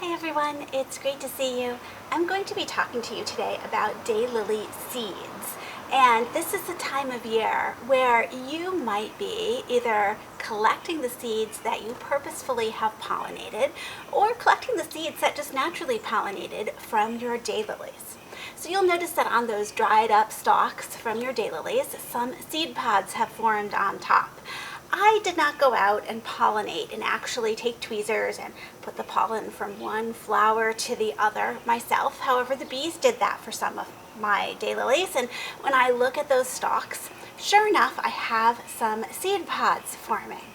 Hi everyone, it's great to see you. I'm going to be talking to you today about daylily seeds. And this is the time of year where you might be either collecting the seeds that you purposefully have pollinated or collecting the seeds that just naturally pollinated from your daylilies. So you'll notice that on those dried up stalks from your daylilies, some seed pods have formed on top. I did not go out and pollinate and actually take tweezers and put the pollen from one flower to the other myself. However, the bees did that for some of my daylilies, and when I look at those stalks, sure enough, I have some seed pods forming.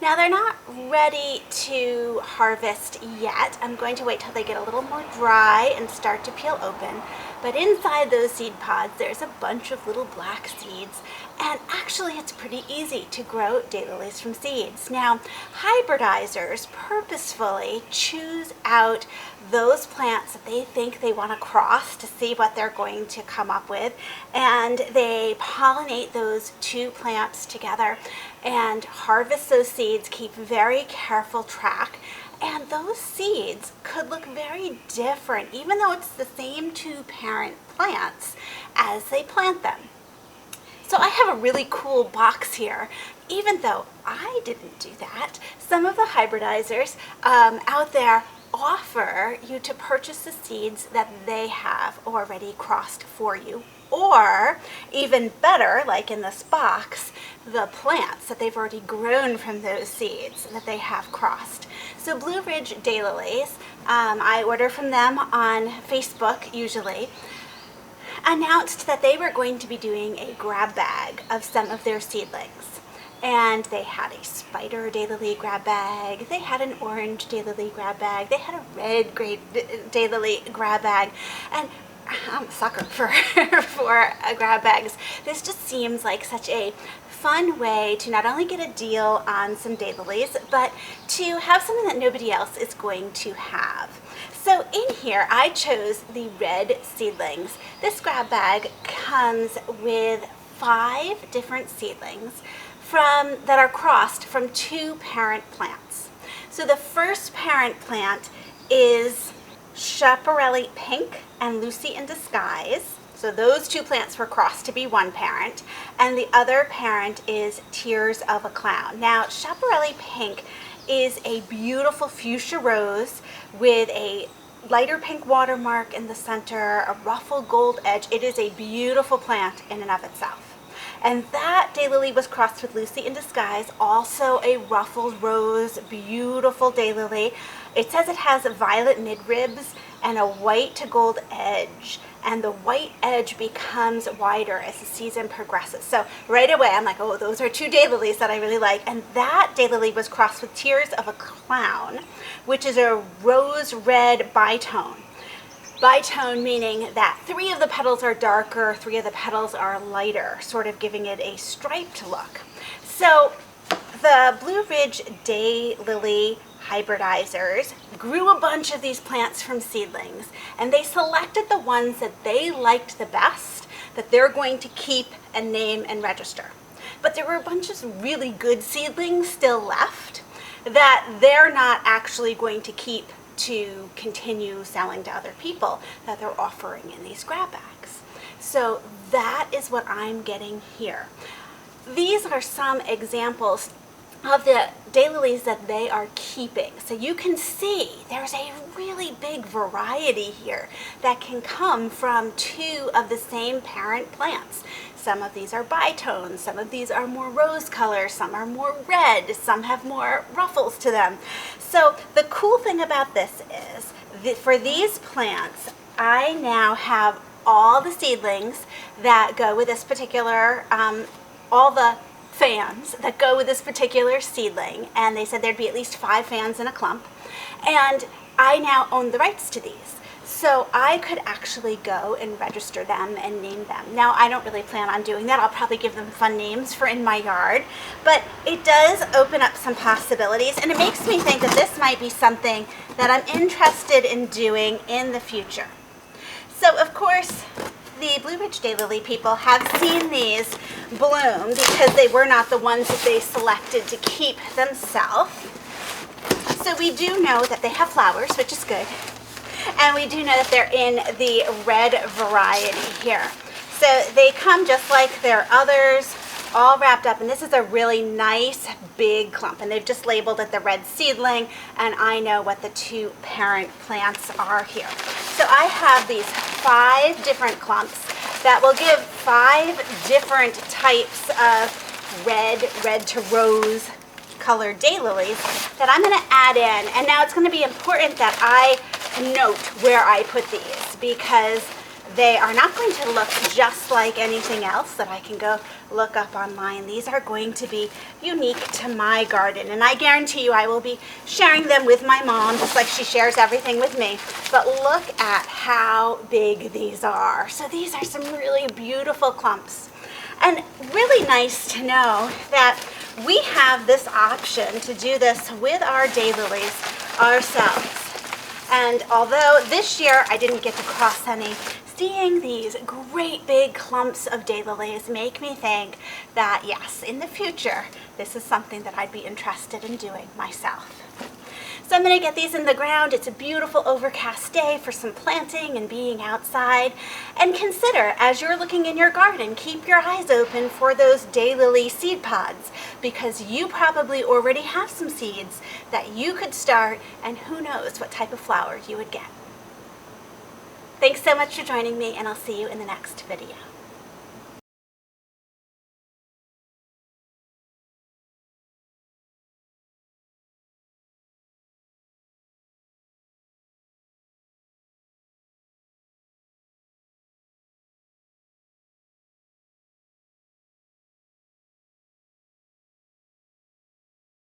Now they're not ready to harvest yet. I'm going to wait till they get a little more dry and start to peel open. But inside those seed pods, there's a bunch of little black seeds. And actually, it's pretty easy to grow daylilies from seeds. Now, hybridizers purposefully choose out those plants that they think they want to cross to see what they're going to come up with. And they pollinate those two plants together and harvest those seeds, keep very careful track. And those seeds could look very different, even though it's the same two parent plants as they plant them. So I have a really cool box here. Even though I didn't do that, some of the hybridizers out there offer you to purchase the seeds that they have already crossed for you. Or even better, like in this box, the plants that they've already grown from those seeds that they have crossed. So Blue Ridge Daylilies, I order from them on Facebook usually, announced that they were going to be doing a grab bag of some of their seedlings. And they had a spider daylily grab bag, they had an orange daylily grab bag, they had a red daylily grab bag, and I'm a sucker for grab bags. This just seems like such a fun way to not only get a deal on some daylilies, but to have something that nobody else is going to have. So in here, I chose the red seedlings. This grab bag comes with 5 different seedlings that are crossed from 2 parent plants. So the first parent plant is Chaparelli Pink and Lucy in Disguise. So those 2 plants were crossed to be one parent, and the other parent is Tears of a Clown. Now, Chaparelli Pink is a beautiful fuchsia rose with a lighter pink watermark in the center, a ruffled gold edge. It is a beautiful plant in and of itself. And that daylily was crossed with Lucy in Disguise, also a ruffled rose, beautiful daylily. It says it has violet midribs and a white to gold edge, and the white edge becomes wider as the season progresses. So right away I'm like, oh, those are 2 daylilies that I really like. And that daylily was crossed with Tears of a Clown, which is a rose red bitone. Bitone meaning that 3 of the petals are darker, 3 of the petals are lighter, sort of giving it a striped look. So the Blue Ridge Daylily hybridizers grew a bunch of these plants from seedlings, and they selected the ones that they liked the best, that they're going to keep and name and register. But there were a bunch of really good seedlings still left that they're not actually going to keep to continue selling to other people, that they're offering in these grab bags. So that is what I'm getting here. These are some examples of the daylilies that they are keeping. So you can see there's a really big variety here that can come from 2 of the same parent plants. Some of these are bitones, some of these are more rose color, some are more red, some have more ruffles to them. So the cool thing about this is that for these plants, I now have all the seedlings that go with this particular, all the fans that go with this particular seedling, and they said there'd be at least 5 fans in a clump, and I now own the rights to these. So I could actually go and register them and name them. Now, I don't really plan on doing that. I'll probably give them fun names for in my yard, but it does open up some possibilities, and it makes me think that this might be something that I'm interested in doing in the future. So, of course, the Blue Ridge Daylily people have seen these bloom because they were not the ones that they selected to keep themselves. So we do know that they have flowers, which is good. And we do know that they're in the red variety here. So they come just like their others, all wrapped up, and this is a really nice big clump, and they've just labeled it the red seedling, and I know what the 2 parent plants are here. So I have these 5 different clumps that will give 5 different types of red to rose colored daylilies that I'm going to add in. And now it's going to be important that I note where I put these, because they are not going to look just like anything else that I can go look up online. These are going to be unique to my garden, and I guarantee you I will be sharing them with my mom just like she shares everything with me. But look at how big these are. So these are some really beautiful clumps, and really nice to know that we have this option to do this with our daylilies ourselves. And although this year I didn't get to cross any, seeing these great big clumps of daylilies make me think that yes, in the future, this is something that I'd be interested in doing myself. So I'm going to get these in the ground. It's a beautiful overcast day for some planting and being outside. And consider, as you're looking in your garden, keep your eyes open for those daylily seed pods, because you probably already have some seeds that you could start, and who knows what type of flower you would get. Thanks so much for joining me, and I'll see you in the next video.